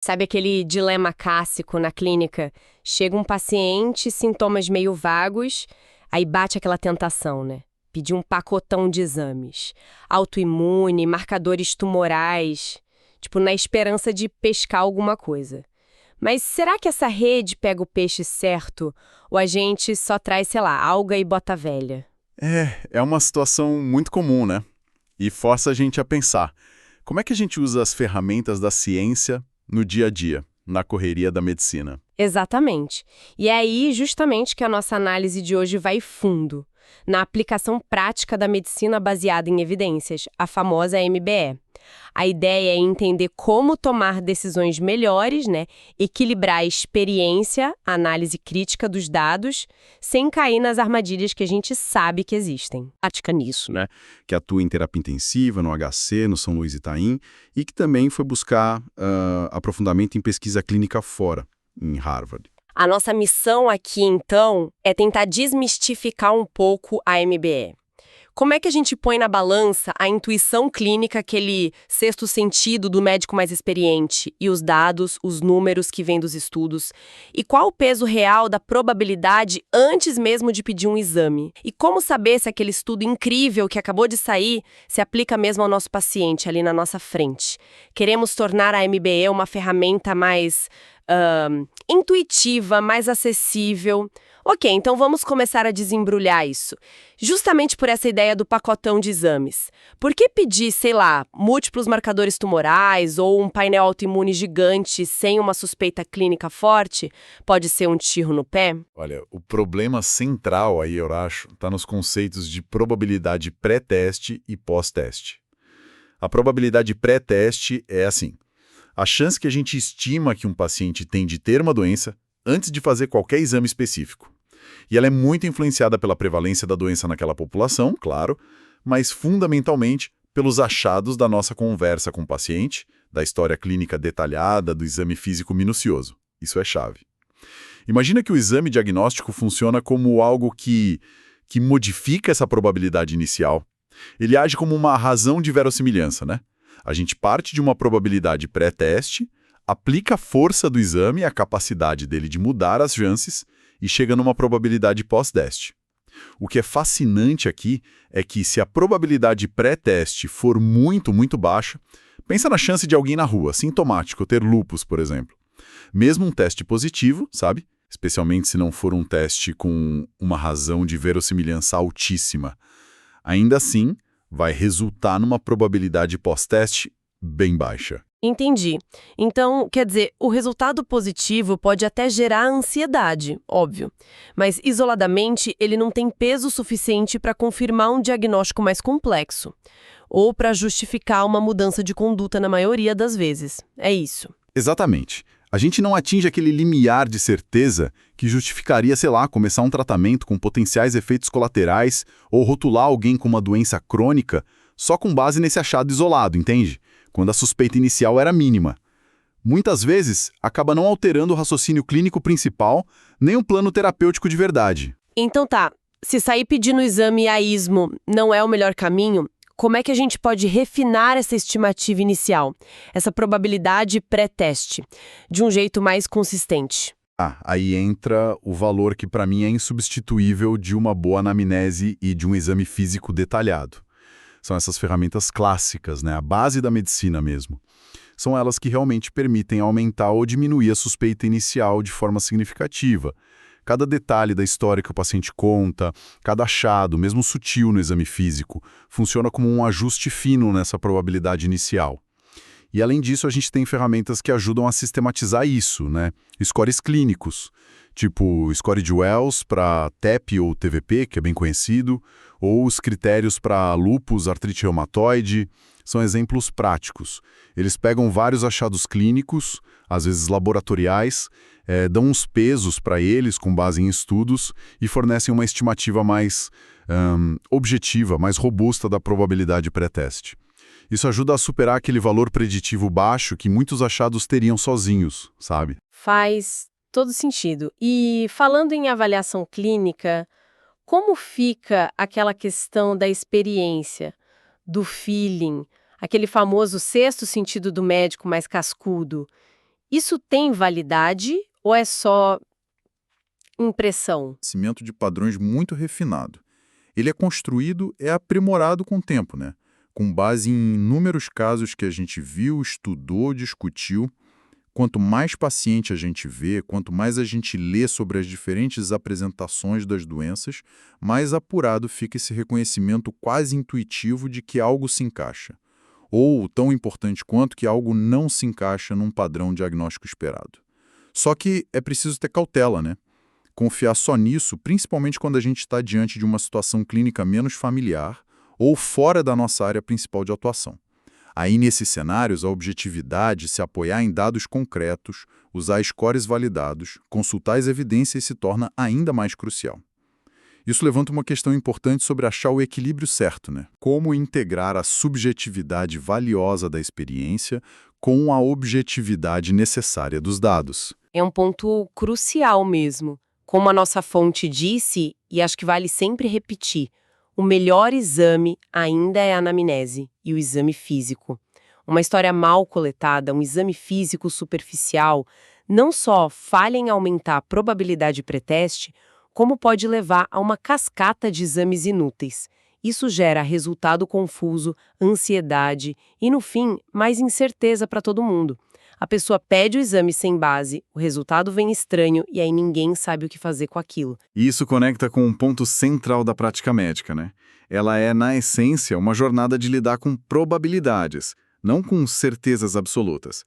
Sabe aquele dilema clássico na clínica? Chega um paciente, sintomas meio vagos, aí bate aquela tentação, né? Pedir um pacotão de exames. Autoimune, marcadores tumorais, tipo, na esperança de pescar alguma coisa. Mas será que essa rede pega o peixe certo? Ou a gente só traz, sei lá, alga e bota velha? É uma situação muito comum, né? E força a gente a pensar. Como é que a gente usa as ferramentas da ciência no dia a dia, na correria da medicina? Exatamente. E é aí justamente que a nossa análise de hoje vai fundo, na aplicação prática da medicina baseada em evidências, a famosa MBE. A ideia é entender como tomar decisões melhores, né? Equilibrar a experiência, a análise crítica dos dados, sem cair nas armadilhas que a gente sabe que existem. Prática nisso, né? Que atua em terapia intensiva, no HC, no São Luís Itaim, e que também foi buscar aprofundamento em pesquisa clínica fora, em Harvard. A nossa missão aqui, então, é tentar desmistificar um pouco a MBE. Como é que a gente põe na balança a intuição clínica, aquele sexto sentido do médico mais experiente, e os dados, os números que vêm dos estudos? E qual o peso real da probabilidade antes mesmo de pedir um exame? E como saber se aquele estudo incrível que acabou de sair se aplica mesmo ao nosso paciente ali na nossa frente? Queremos tornar a MBE uma ferramenta mais intuitiva, mais acessível. Ok, então vamos começar a desembrulhar isso. Justamente por essa ideia do pacotão de exames. Por que pedir, sei lá, múltiplos marcadores tumorais ou um painel autoimune gigante sem uma suspeita clínica forte pode ser um tiro no pé? Olha, o problema central aí, eu acho, está nos conceitos de probabilidade pré-teste e pós-teste. A probabilidade pré-teste é assim: a chance que a gente estima que um paciente tem de ter uma doença antes de fazer qualquer exame específico. E ela é muito influenciada pela prevalência da doença naquela população, claro, mas fundamentalmente pelos achados da nossa conversa com o paciente, da história clínica detalhada, do exame físico minucioso. Isso é chave. Imagina que o exame diagnóstico funciona como algo que modifica essa probabilidade inicial. Ele age como uma razão de verossimilhança, né? A gente parte de uma probabilidade pré-teste, aplica a força do exame, a capacidade dele de mudar as chances, e chega numa probabilidade pós-teste. O que é fascinante aqui é que se a probabilidade pré-teste for muito, muito baixa, pensa na chance de alguém na rua, sintomático, ter lúpus, por exemplo. Mesmo um teste positivo, sabe? Especialmente se não for um teste com uma razão de verossimilhança altíssima. Ainda assim, vai resultar numa probabilidade pós-teste bem baixa. Entendi. Então, quer dizer, o resultado positivo pode até gerar ansiedade, óbvio, mas isoladamente ele não tem peso suficiente para confirmar um diagnóstico mais complexo, ou para justificar uma mudança de conduta na maioria das vezes. É isso. Exatamente. A gente não atinge aquele limiar de certeza que justificaria, sei lá, começar um tratamento com potenciais efeitos colaterais ou rotular alguém com uma doença crônica só com base nesse achado isolado, entende? Quando a suspeita inicial era mínima. Muitas vezes, acaba não alterando o raciocínio clínico principal, nem um plano terapêutico de verdade. Então tá, se sair pedindo exame a ismo não é o melhor caminho, como é que a gente pode refinar essa estimativa inicial, essa probabilidade pré-teste, de um jeito mais consistente? Aí entra o valor que para mim é insubstituível de uma boa anamnese e de um exame físico detalhado. São essas ferramentas clássicas, né? A base da medicina mesmo. São elas que realmente permitem aumentar ou diminuir a suspeita inicial de forma significativa. Cada detalhe da história que o paciente conta, cada achado, mesmo sutil no exame físico, funciona como um ajuste fino nessa probabilidade inicial. E além disso, a gente tem ferramentas que ajudam a sistematizar isso, né? Scores clínicos, tipo o score de Wells para TEP ou TVP, que é bem conhecido, ou os critérios para lúpus, artrite reumatoide, são exemplos práticos. Eles pegam vários achados clínicos, às vezes laboratoriais, dão uns pesos para eles com base em estudos e fornecem uma estimativa mais objetiva, mais robusta da probabilidade pré-teste. Isso ajuda a superar aquele valor preditivo baixo que muitos achados teriam sozinhos, sabe? Faz todo sentido. E falando em avaliação clínica, como fica aquela questão da experiência, do feeling, aquele famoso sexto sentido do médico mais cascudo? Isso tem validade ou é só impressão? Cimento de padrões muito refinado. Ele é construído, é aprimorado com o tempo, né? Com base em inúmeros casos que a gente viu, estudou, discutiu. Quanto mais paciente a gente vê, quanto mais a gente lê sobre as diferentes apresentações das doenças, mais apurado fica esse reconhecimento quase intuitivo de que algo se encaixa. Ou, tão importante quanto, que algo não se encaixa num padrão diagnóstico esperado. Só que é preciso ter cautela, né? Confiar só nisso, principalmente quando a gente está diante de uma situação clínica menos familiar ou fora da nossa área principal de atuação. Aí, nesses cenários, a objetividade, se apoiar em dados concretos, usar scores validados, consultar as evidências se torna ainda mais crucial. Isso levanta uma questão importante sobre achar o equilíbrio certo, né? Como integrar a subjetividade valiosa da experiência com a objetividade necessária dos dados. É um ponto crucial mesmo. Como a nossa fonte disse, e acho que vale sempre repetir, o melhor exame ainda é a anamnese e o exame físico. Uma história mal coletada, um exame físico superficial, não só falha em aumentar a probabilidade pré-teste, como pode levar a uma cascata de exames inúteis. Isso gera resultado confuso, ansiedade e, no fim, mais incerteza para todo mundo. A pessoa pede o exame sem base, o resultado vem estranho e aí ninguém sabe o que fazer com aquilo. E isso conecta com um ponto central da prática médica, né? Ela é, na essência, uma jornada de lidar com probabilidades, não com certezas absolutas.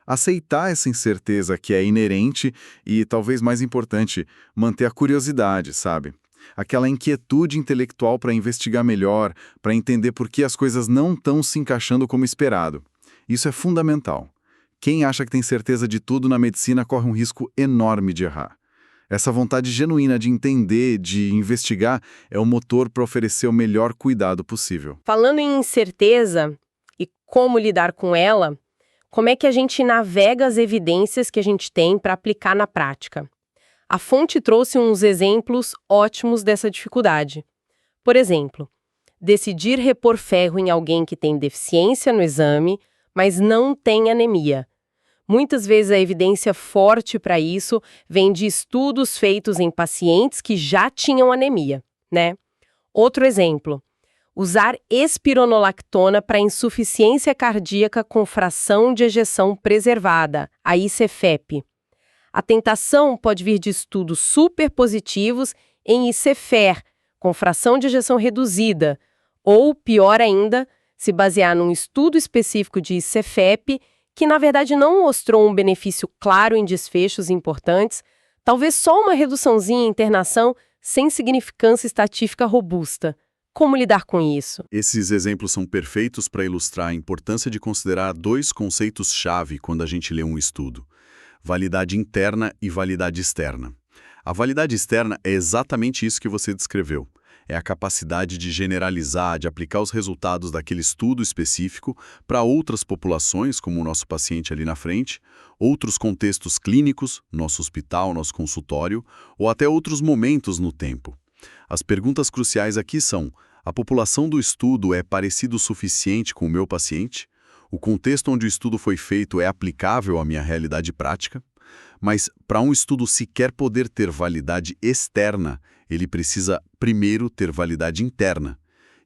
Aceitar essa incerteza que é inerente e, talvez mais importante, manter a curiosidade, sabe? Aquela inquietude intelectual para investigar melhor, para entender por que as coisas não estão se encaixando como esperado. Isso é fundamental. Quem acha que tem certeza de tudo na medicina corre um risco enorme de errar. Essa vontade genuína de entender, de investigar, é o motor para oferecer o melhor cuidado possível. Falando em incerteza e como lidar com ela, como é que a gente navega as evidências que a gente tem para aplicar na prática? A fonte trouxe uns exemplos ótimos dessa dificuldade. Por exemplo, decidir repor ferro em alguém que tem deficiência no exame, mas não tem anemia. Muitas vezes a evidência forte para isso vem de estudos feitos em pacientes que já tinham anemia, né? Outro exemplo, usar espironolactona para insuficiência cardíaca com fração de ejeção preservada, a ICFEP. A tentação pode vir de estudos superpositivos em ICFER, com fração de ejeção reduzida, ou, pior ainda, se basear num estudo específico de ICFEP que, na verdade, não mostrou um benefício claro em desfechos importantes, talvez só uma reduçãozinha em internação sem significância estatística robusta. Como lidar com isso? Esses exemplos são perfeitos para ilustrar a importância de considerar dois conceitos-chave quando a gente lê um estudo: validade interna e validade externa. A validade externa é exatamente isso que você descreveu. É a capacidade de generalizar, de aplicar os resultados daquele estudo específico para outras populações, como o nosso paciente ali na frente, outros contextos clínicos, nosso hospital, nosso consultório, ou até outros momentos no tempo. As perguntas cruciais aqui são: a população do estudo é parecida o suficiente com o meu paciente? O contexto onde o estudo foi feito é aplicável à minha realidade prática? Mas, para um estudo sequer poder ter validade externa, ele precisa primeiro ter validade interna.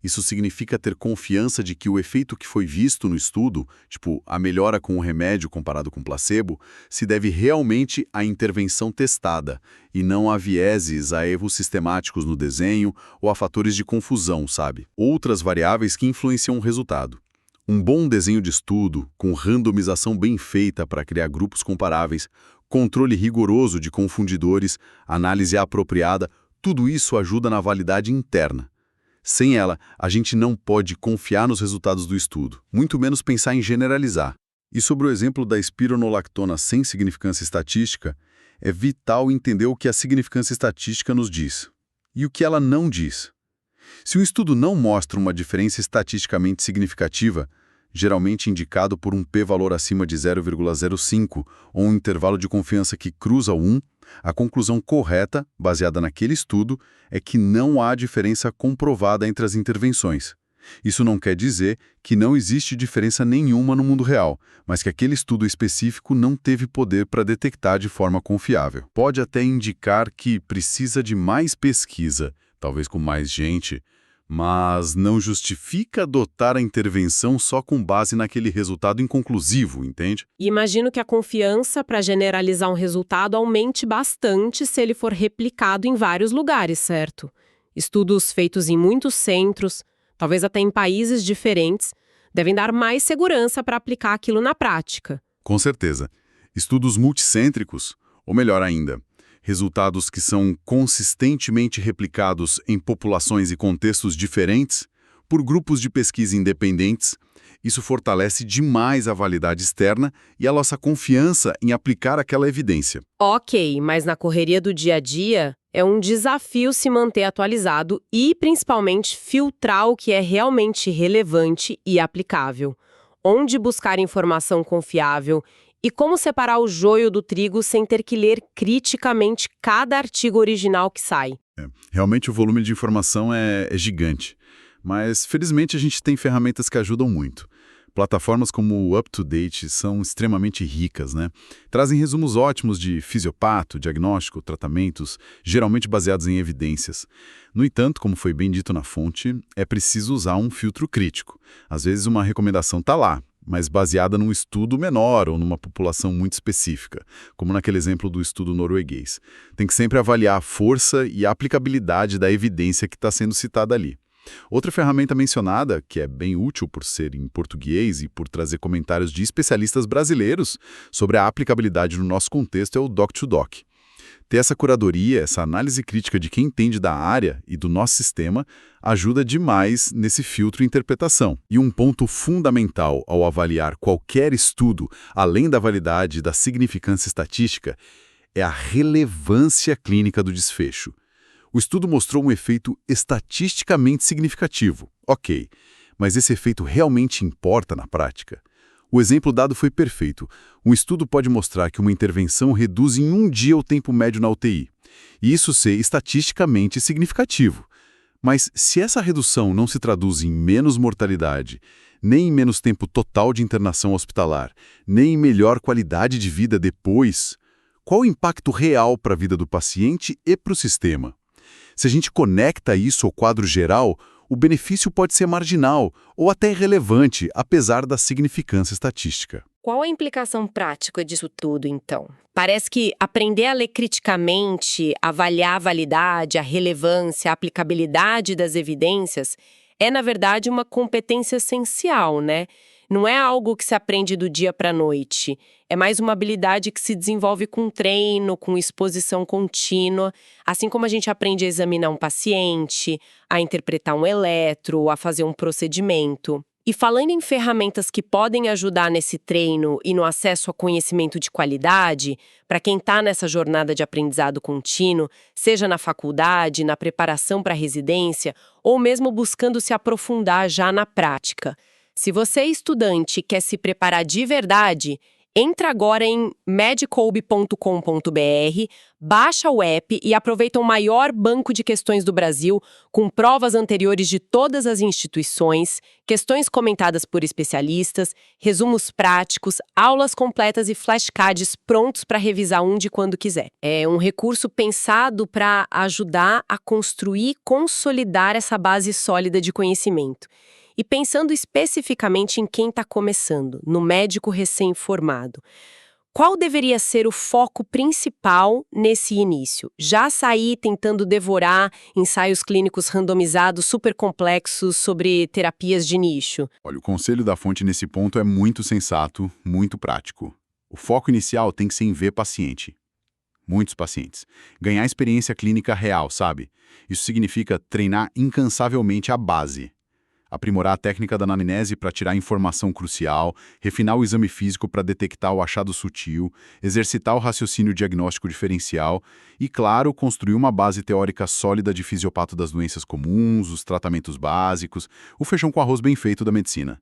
Isso significa ter confiança de que o efeito que foi visto no estudo, tipo a melhora com o remédio comparado com placebo, se deve realmente à intervenção testada, e não a vieses, a erros sistemáticos no desenho ou a fatores de confusão, sabe? Outras variáveis que influenciam o resultado. Um bom desenho de estudo, com randomização bem feita para criar grupos comparáveis, controle rigoroso de confundidores, análise apropriada, tudo isso ajuda na validade interna. Sem ela, a gente não pode confiar nos resultados do estudo, muito menos pensar em generalizar. E sobre o exemplo da espironolactona sem significância estatística, é vital entender o que a significância estatística nos diz e o que ela não diz. Se um estudo não mostra uma diferença estatisticamente significativa, geralmente indicado por um p-valor acima de 0,05 ou um intervalo de confiança que cruza o 1, a conclusão correta, baseada naquele estudo, é que não há diferença comprovada entre as intervenções. Isso não quer dizer que não existe diferença nenhuma no mundo real, mas que aquele estudo específico não teve poder para detectar de forma confiável. Pode até indicar que precisa de mais pesquisa, talvez com mais gente, mas não justifica adotar a intervenção só com base naquele resultado inconclusivo, entende? E imagino que a confiança para generalizar um resultado aumente bastante se ele for replicado em vários lugares, certo? Estudos feitos em muitos centros, talvez até em países diferentes, devem dar mais segurança para aplicar aquilo na prática. Com certeza. Estudos multicêntricos, ou melhor ainda, resultados que são consistentemente replicados em populações e contextos diferentes, por grupos de pesquisa independentes, isso fortalece demais a validade externa e a nossa confiança em aplicar aquela evidência. Ok, mas na correria do dia a dia, é um desafio se manter atualizado e, principalmente, filtrar o que é realmente relevante e aplicável. Onde buscar informação confiável e como separar o joio do trigo sem ter que ler criticamente cada artigo original que sai. Realmente o volume de informação é gigante, mas felizmente a gente tem ferramentas que ajudam muito. Plataformas como o UpToDate são extremamente ricas, né? Trazem resumos ótimos de fisiopato, diagnóstico, tratamentos, geralmente baseados em evidências. No entanto, como foi bem dito na fonte, é preciso usar um filtro crítico. Às vezes uma recomendação está lá, mas baseada num estudo menor ou numa população muito específica, como naquele exemplo do estudo norueguês. Tem que sempre avaliar a força e a aplicabilidade da evidência que está sendo citada ali. Outra ferramenta mencionada, que é bem útil por ser em português e por trazer comentários de especialistas brasileiros sobre a aplicabilidade no nosso contexto, é o Doc2Doc. Ter essa curadoria, essa análise crítica de quem entende da área e do nosso sistema, ajuda demais nesse filtro e interpretação. E um ponto fundamental ao avaliar qualquer estudo, além da validade e da significância estatística, é a relevância clínica do desfecho. O estudo mostrou um efeito estatisticamente significativo. Ok, mas esse efeito realmente importa na prática? O exemplo dado foi perfeito. Um estudo pode mostrar que uma intervenção reduz em um dia o tempo médio na UTI, e isso ser estatisticamente significativo. Mas se essa redução não se traduz em menos mortalidade, nem em menos tempo total de internação hospitalar, nem em melhor qualidade de vida depois, qual o impacto real para a vida do paciente e para o sistema? Se a gente conecta isso ao quadro geral, o benefício pode ser marginal ou até irrelevante, apesar da significância estatística. Qual a implicação prática disso tudo, então? Parece que aprender a ler criticamente, avaliar a validade, a relevância, a aplicabilidade das evidências é, na verdade, uma competência essencial, né? Não é algo que se aprende do dia para a noite. É mais uma habilidade que se desenvolve com treino, com exposição contínua, assim como a gente aprende a examinar um paciente, a interpretar um eletro, a fazer um procedimento. E falando em ferramentas que podem ajudar nesse treino e no acesso a conhecimento de qualidade, para quem está nessa jornada de aprendizado contínuo, seja na faculdade, na preparação para a residência, ou mesmo buscando se aprofundar já na prática. Se você é estudante e quer se preparar de verdade, entra agora em medcolb.com.br, baixa o app e aproveita o maior banco de questões do Brasil, com provas anteriores de todas as instituições, questões comentadas por especialistas, resumos práticos, aulas completas e flashcards prontos para revisar onde e quando quiser. É um recurso pensado para ajudar a construir e consolidar essa base sólida de conhecimento. E pensando especificamente em quem está começando, no médico recém-formado, qual deveria ser o foco principal nesse início? Já sair tentando devorar ensaios clínicos randomizados super complexos sobre terapias de nicho? Olha, o conselho da fonte nesse ponto é muito sensato, muito prático. O foco inicial tem que ser em ver paciente. Muitos pacientes. Ganhar experiência clínica real, sabe? Isso significa treinar incansavelmente a base. Aprimorar a técnica da anamnese para tirar informação crucial, refinar o exame físico para detectar o achado sutil, exercitar o raciocínio diagnóstico diferencial e, claro, construir uma base teórica sólida de fisiopato das doenças comuns, os tratamentos básicos, o feijão com arroz bem feito da medicina.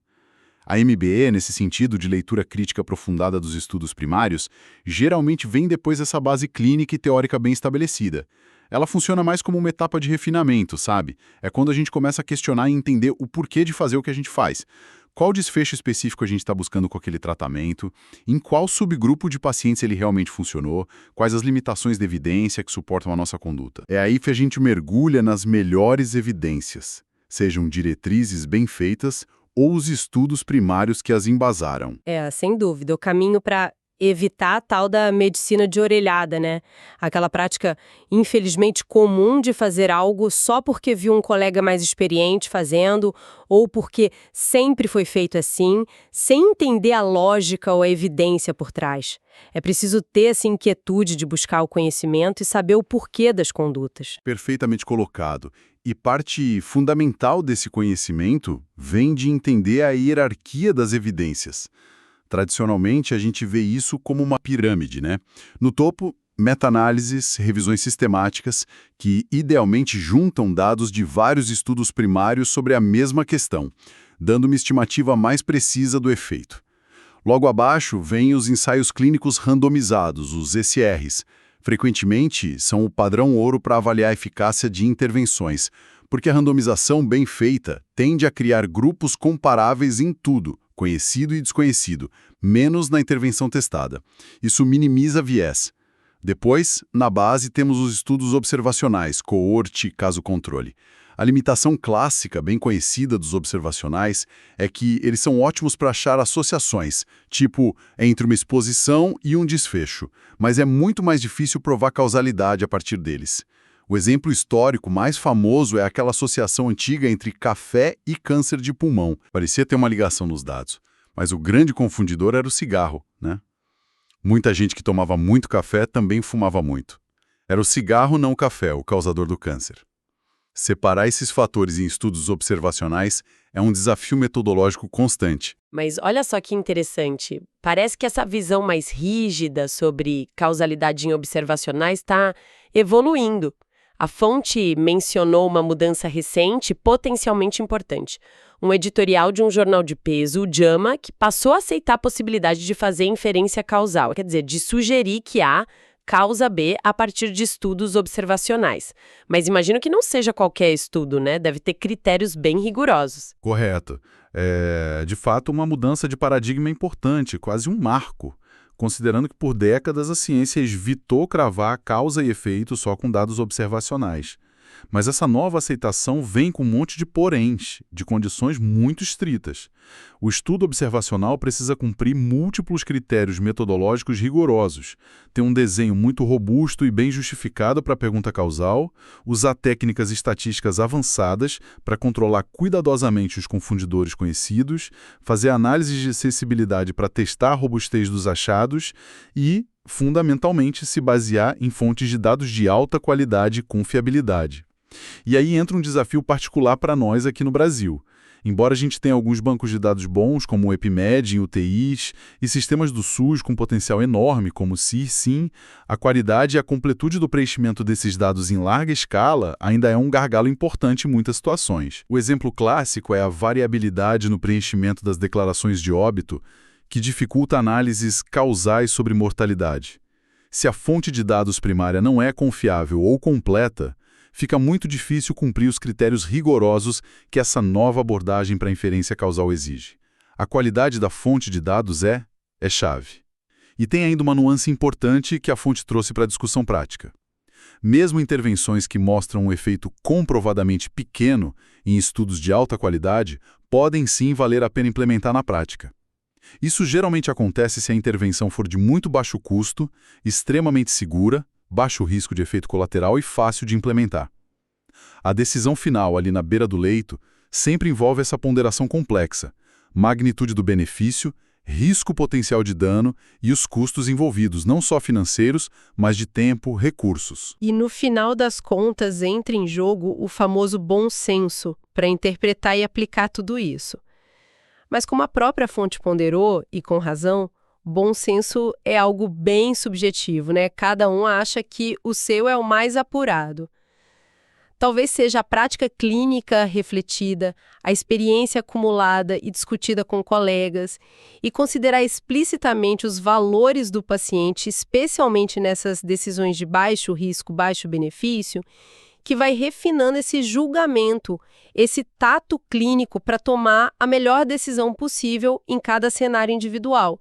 A MBE, nesse sentido de leitura crítica aprofundada dos estudos primários, geralmente vem depois dessa base clínica e teórica bem estabelecida. Ela funciona mais como uma etapa de refinamento, sabe? É quando a gente começa a questionar e entender o porquê de fazer o que a gente faz. Qual desfecho específico a gente está buscando com aquele tratamento, em qual subgrupo de pacientes ele realmente funcionou, quais as limitações da evidência que suportam a nossa conduta. É aí que a gente mergulha nas melhores evidências, sejam diretrizes bem feitas ou os estudos primários que as embasaram. Sem dúvida, o caminho para evitar a tal da medicina de orelhada, né? Aquela prática, infelizmente, comum de fazer algo só porque viu um colega mais experiente fazendo ou porque sempre foi feito assim, sem entender a lógica ou a evidência por trás. É preciso ter essa inquietude de buscar o conhecimento e saber o porquê das condutas. Perfeitamente colocado. E parte fundamental desse conhecimento vem de entender a hierarquia das evidências. Tradicionalmente, a gente vê isso como uma pirâmide, né? No topo, meta-análises, revisões sistemáticas, que idealmente juntam dados de vários estudos primários sobre a mesma questão, dando uma estimativa mais precisa do efeito. Logo abaixo, vêm os ensaios clínicos randomizados, os ECRs. Frequentemente, são o padrão ouro para avaliar a eficácia de intervenções, porque a randomização bem feita tende a criar grupos comparáveis em tudo, conhecido e desconhecido, menos na intervenção testada. Isso minimiza viés. Depois, na base, temos os estudos observacionais, coorte, caso-controle. A limitação clássica, bem conhecida dos observacionais, é que eles são ótimos para achar associações, tipo entre uma exposição e um desfecho, mas é muito mais difícil provar causalidade a partir deles. O exemplo histórico mais famoso é aquela associação antiga entre café e câncer de pulmão. Parecia ter uma ligação nos dados, mas o grande confundidor era o cigarro, né? Muita gente que tomava muito café também fumava muito. Era o cigarro, não o café, o causador do câncer. Separar esses fatores em estudos observacionais é um desafio metodológico constante. Mas olha só que interessante. Parece que essa visão mais rígida sobre causalidade em observacionais está evoluindo. A fonte mencionou uma mudança recente potencialmente importante. Um editorial de um jornal de peso, o JAMA, que passou a aceitar a possibilidade de fazer inferência causal, quer dizer, de sugerir que há causa B a partir de estudos observacionais. Mas imagino que não seja qualquer estudo, né? Deve ter critérios bem rigorosos. Correto. É, de fato, uma mudança de paradigma importante, quase um marco, considerando que por décadas a ciência evitou cravar causa e efeito só com dados observacionais. Mas essa nova aceitação vem com um monte de poréns, de condições muito estritas. O estudo observacional precisa cumprir múltiplos critérios metodológicos rigorosos, ter um desenho muito robusto e bem justificado para a pergunta causal, usar técnicas estatísticas avançadas para controlar cuidadosamente os confundidores conhecidos, fazer análises de acessibilidade para testar a robustez dos achados e, fundamentalmente, se basear em fontes de dados de alta qualidade e confiabilidade. E aí entra um desafio particular para nós aqui no Brasil. Embora a gente tenha alguns bancos de dados bons, como o EpiMed, UTIs, e sistemas do SUS com potencial enorme, como o CIR-SIM, a qualidade e a completude do preenchimento desses dados em larga escala ainda é um gargalo importante em muitas situações. O exemplo clássico é a variabilidade no preenchimento das declarações de óbito, que dificulta análises causais sobre mortalidade. Se a fonte de dados primária não é confiável ou completa, fica muito difícil cumprir os critérios rigorosos que essa nova abordagem para a inferência causal exige. A qualidade da fonte de dados é chave. E tem ainda uma nuance importante que a fonte trouxe para a discussão prática. Mesmo intervenções que mostram um efeito comprovadamente pequeno em estudos de alta qualidade, podem sim valer a pena implementar na prática. Isso geralmente acontece se a intervenção for de muito baixo custo, extremamente segura, baixo risco de efeito colateral e fácil de implementar. A decisão final, ali na beira do leito, sempre envolve essa ponderação complexa, magnitude do benefício, risco potencial de dano e os custos envolvidos, não só financeiros, mas de tempo, recursos. E no final das contas entra em jogo o famoso bom senso para interpretar e aplicar tudo isso. Mas como a própria fonte ponderou, e com razão, bom senso é algo bem subjetivo, né? Cada um acha que o seu é o mais apurado. Talvez seja a prática clínica refletida, a experiência acumulada e discutida com colegas, e considerar explicitamente os valores do paciente, especialmente nessas decisões de baixo risco, baixo benefício, que vai refinando esse julgamento, esse tato clínico para tomar a melhor decisão possível em cada cenário individual.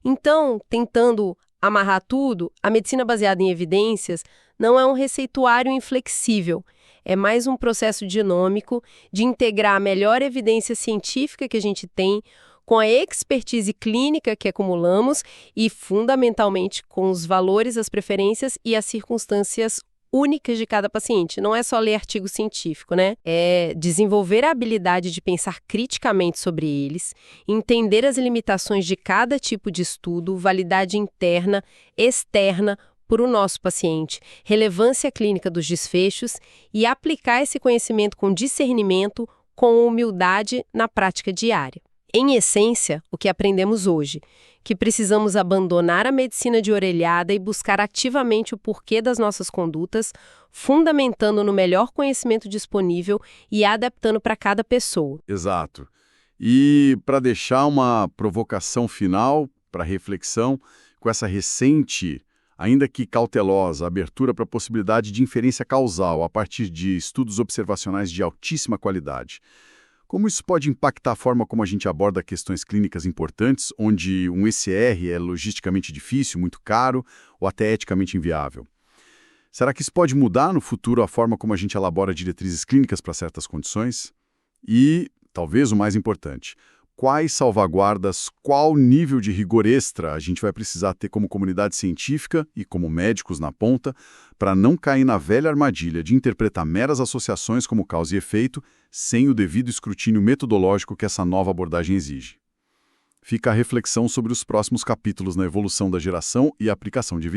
Então, tentando amarrar tudo, a medicina baseada em evidências não é um receituário inflexível. É mais um processo dinâmico de integrar a melhor evidência científica que a gente tem com a expertise clínica que acumulamos e, fundamentalmente, com os valores, as preferências e as circunstâncias únicas de cada paciente. Não é só ler artigo científico, né? É desenvolver a habilidade de pensar criticamente sobre eles, entender as limitações de cada tipo de estudo, validade interna, externa, por o nosso paciente, relevância clínica dos desfechos e aplicar esse conhecimento com discernimento, com humildade na prática diária. Em essência, o que aprendemos hoje, que precisamos abandonar a medicina de orelhada e buscar ativamente o porquê das nossas condutas, fundamentando no melhor conhecimento disponível e adaptando para cada pessoa. Exato. E para deixar uma provocação final para reflexão, com essa recente, ainda que cautelosa, abertura para a possibilidade de inferência causal a partir de estudos observacionais de altíssima qualidade. Como isso pode impactar a forma como a gente aborda questões clínicas importantes, onde um ECR é logisticamente difícil, muito caro ou até eticamente inviável? Será que isso pode mudar no futuro a forma como a gente elabora diretrizes clínicas para certas condições? E, talvez o mais importante, quais salvaguardas, qual nível de rigor extra a gente vai precisar ter como comunidade científica e como médicos na ponta para não cair na velha armadilha de interpretar meras associações como causa e efeito sem o devido escrutínio metodológico que essa nova abordagem exige. Fica a reflexão sobre os próximos capítulos na evolução da geração e aplicação de evidências.